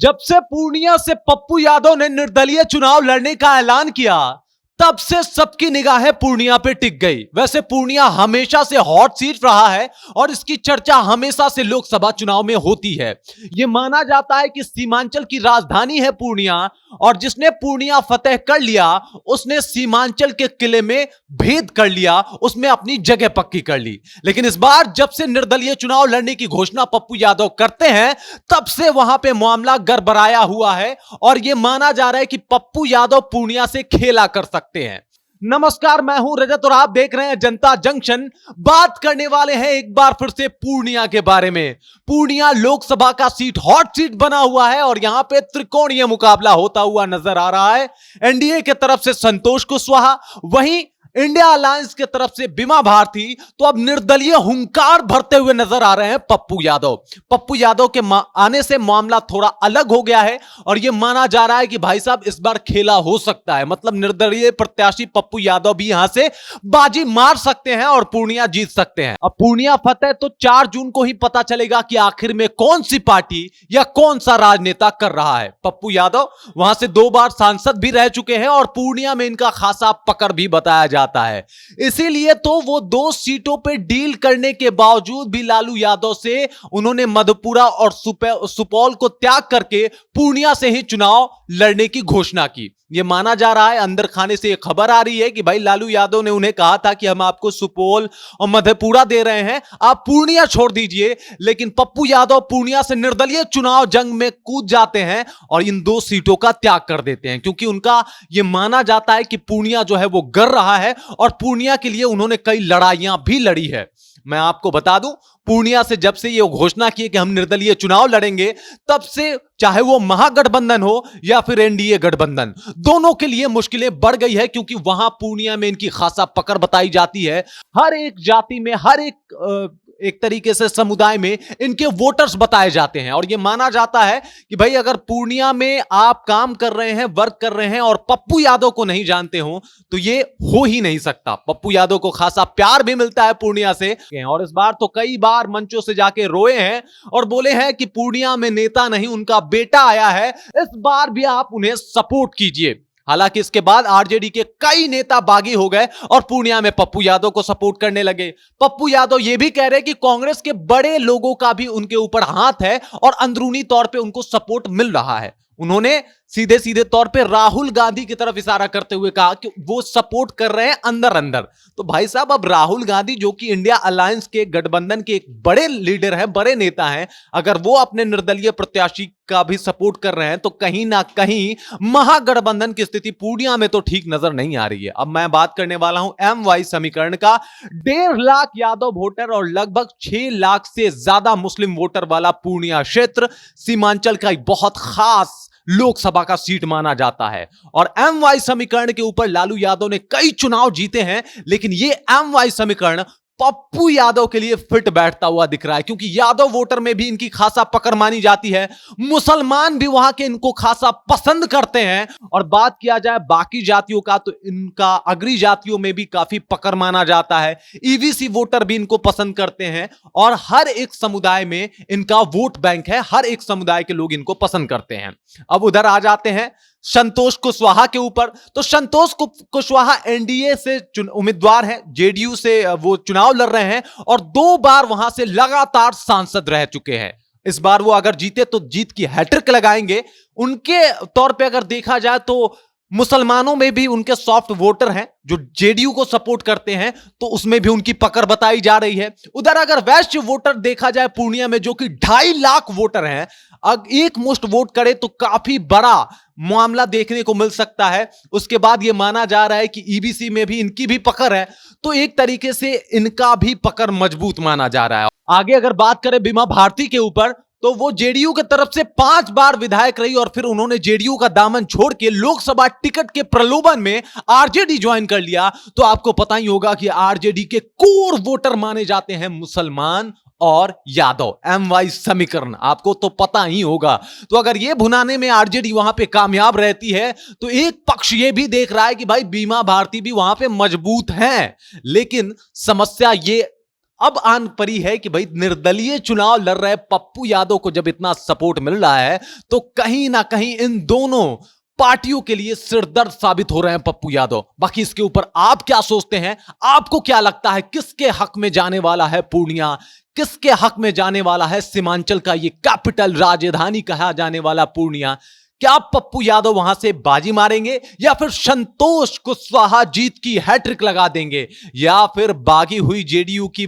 जब से पूर्णिया से पप्पू यादव ने निर्दलीय चुनाव लड़ने का ऐलान किया, तब से सबकी निगाहें पूर्णिया पे टिक गई। वैसे पूर्णिया हमेशा से हॉट सीट रहा है और इसकी चर्चा हमेशा से लोकसभा चुनाव में होती है। यह माना जाता है कि सीमांचल की राजधानी है पूर्णिया और जिसने पूर्णिया फतेह कर लिया उसने सीमांचल के किले में भेद कर लिया, उसमें अपनी जगह पक्की कर ली। लेकिन इस बार जब से निर्दलीय चुनाव लड़ने की घोषणा पप्पू यादव करते हैं, तब से वहां पे मामला गड़बड़ाया हुआ है और यह माना जा रहा है कि पप्पू यादव पूर्णिया से खेला कर सकते हैं। नमस्कार, मैं हूं रजत और आप देख रहे हैं जनता जंक्शन। बात करने वाले हैं एक बार फिर से पूर्णिया के बारे में। पूर्णिया लोकसभा का सीट हॉट सीट बना हुआ है और यहां पे त्रिकोणीय मुकाबला होता हुआ नजर आ रहा है। एनडीए की तरफ से संतोष कुशवाहा, वहीं इंडिया अलायंस की तरफ से बीमा भारती, तो अब निर्दलीय हुंकार भरते हुए नजर आ रहे हैं पप्पू यादव। पप्पू यादव के आने से मामला थोड़ा अलग हो गया है और यह माना जा रहा है कि भाई साहब इस बार खेला हो सकता है, मतलब निर्दलीय प्रत्याशी पप्पू यादव भी यहां से बाजी मार सकते हैं और पूर्णिया जीत सकते हैं। अब पूर्णिया फतेह तो 4 जून को ही पता चलेगा कि आखिर में कौन सी पार्टी या कौन सा राजनेता कर रहा है। पप्पू यादव वहां से 2 बार सांसद भी रह चुके हैं और पूर्णिया में इनका खासा पकड़ भी बताया जाता है। इसीलिए तो वो 2 सीटों पे डील करने के बावजूद भी लालू यादव से उन्होंने मधेपुरा और सुपौल को त्याग करके पूर्णिया से ही चुनाव लड़ने की घोषणा की। यह माना जा रहा है, अंदर खाने से एक खबर आ रही है कि भाई लालू यादव ने उन्हें कहा था कि हम आपको सुपौल और मधेपुरा दे रहे हैं, आप पूर्णिया छोड़ दीजिए। लेकिन पप्पू यादव पूर्णिया से निर्दलीय चुनाव जंग में कूद जाते हैं और इन 2 सीटों का त्याग कर देते हैं, क्योंकि उनका यह माना जाता है कि पूर्णिया जो है वो गर रहा है और पूर्णिया के लिए उन्होंने कई लड़ाइयां भी लड़ी है। मैं आपको बता दूं, पूर्णिया से जब से यह घोषणा की कि हम निर्दलीय चुनाव लड़ेंगे, तब से चाहे वो महागठबंधन हो या फिर एनडीए गठबंधन, दोनों के लिए मुश्किलें बढ़ गई है, क्योंकि वहां पूर्णिया में इनकी खासा पकड़ बताई जाती है। हर एक जाति में, हर एक तरीके से समुदाय में इनके वोटर्स बताए जाते हैं और यह माना जाता है कि भाई अगर पूर्णिया में आप काम कर रहे हैं, वर्क कर रहे हैं और पप्पू यादव को नहीं जानते हो तो यह हो ही नहीं सकता। पप्पू यादव को खासा प्यार भी मिलता है पूर्णिया से और इस बार तो कई बार मंचों से जाके रोए हैं और बोले हैं कि पूर्णिया में नेता नहीं, उनका बेटा आया है, इस बार भी आप उन्हें सपोर्ट कीजिए। हालांकि इसके बाद आरजेडी के कई नेता बागी हो गए और पूर्णिया में पप्पू यादव को सपोर्ट करने लगे। पप्पू यादव यह भी कह रहे कि कांग्रेस के बड़े लोगों का भी उनके ऊपर हाथ है और अंदरूनी तौर पे उनको सपोर्ट मिल रहा है। उन्होंने सीधे सीधे तौर पे राहुल गांधी की तरफ इशारा करते हुए कहा कि वो सपोर्ट कर रहे हैं अंदर अंदर। तो भाई साहब, अब राहुल गांधी जो कि इंडिया अलायंस के गठबंधन के एक बड़े लीडर हैं, बड़े नेता हैं, अगर वो अपने निर्दलीय प्रत्याशी का भी सपोर्ट कर रहे हैं तो कहीं ना कहीं महागठबंधन की स्थिति पूर्णिया में तो ठीक नजर नहीं आ रही है। अब मैं बात करने वाला हूं MY समीकरण का। 1.5 लाख यादव वोटर और लगभग 6 लाख से ज्यादा मुस्लिम वोटर वाला पूर्णिया क्षेत्र सीमांचल का एक बहुत खास लोकसभा का सीट माना जाता है और MY समीकरण के ऊपर लालू यादव ने कई चुनाव जीते हैं, लेकिन यह MY समीकरण पप्पू यादव के लिए फिट बैठता हुआ दिख रहा है, क्योंकि यादव वोटर में भी इनकी खासा पकड़ मानी जाती है। मुसलमान भी वहां के इनको खासा पसंद करते हैं और बात किया जाए बाकी जातियों का तो इनका अग्री जातियों में भी काफी पकड़ माना जाता है। ईवीसी वोटर भी इनको पसंद करते हैं और हर एक समुदाय में इनका वोट बैंक है, हर एक समुदाय के लोग इनको पसंद करते हैं। अब उधर आ जाते हैं संतोष कुशवाहा के ऊपर। तो संतोष कुशवाहा एनडीए से उम्मीदवार हैं, जेडीयू से वो चुनाव लड़ रहे हैं और 2 बार वहां से लगातार सांसद रह चुके हैं। इस बार वो अगर जीते तो जीत की हैट्रिक लगाएंगे। उनके तौर पे अगर देखा जाए तो मुसलमानों में भी उनके सॉफ्ट वोटर हैं जो जेडीयू को सपोर्ट करते हैं, तो उसमें भी उनकी पकड़ बताई जा रही है। उधर अगर वैश्य वोटर देखा जाए पूर्णिया में, जो कि 2.5 लाख वोटर हैं, अगर एक मुश्त वोट करे तो काफी बड़ा मामला देखने को मिल सकता है। उसके बाद यह माना जा रहा है कि ईबीसी में भी इनकी भी पकड़ है, तो एक तरीके से इनका भी पकड़ मजबूत माना जा रहा है। आगे अगर बात करें बीमा भारती के ऊपर, तो वो जेडीयू की तरफ से 5 बार विधायक रही और फिर उन्होंने जेडीयू का दामन छोड़ के लोकसभा टिकट के प्रलोभन में आरजेडी ज्वाइन कर लिया। तो आपको पता ही होगा कि आरजेडी के कोर वोटर माने जाते हैं मुसलमान और यादव। MY समीकरण आपको तो पता ही होगा। तो अगर यह भुनाने में आरजेडी वहां पे कामयाब रहती है तो एक पक्ष यह भी देख रहा है कि भाई बीमा भारती भी वहां पे मजबूत है, लेकिन समस्या ये अब आन परी है कि भाई निर्दलीय चुनाव लड़ रहे पप्पू यादव को जब इतना सपोर्ट मिल रहा है तो कहीं ना कहीं इन दोनों पार्टियों के लिए सिरदर्द साबित हो रहे हैं पप्पू यादव। बाकी इसके ऊपर आप क्या सोचते हैं? आपको क्या लगता है किसके हक में जाने वाला है पूर्णिया, किसके हक में जाने वाला है सीमांचल का ये कैपिटल राजधानी कहा जाने वाला पूर्णिया? क्या पप्पू यादव वहां से बाजी मारेंगे या फिर संतोष कुशवाहा जीत की हैट्रिक लगा देंगे या फिर बागी हुई जेडीयू की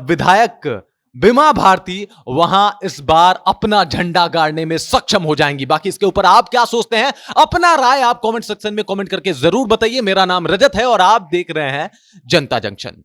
विधायक बिमा भारती वहां इस बार अपना झंडा गाड़ने में सक्षम हो जाएंगी? बाकी इसके ऊपर आप क्या सोचते हैं? अपना राय आप कमेंट सेक्शन में कमेंट करके जरूर बताइए। मेरा नाम रजत है और आप देख रहे हैं जनता जंक्शन।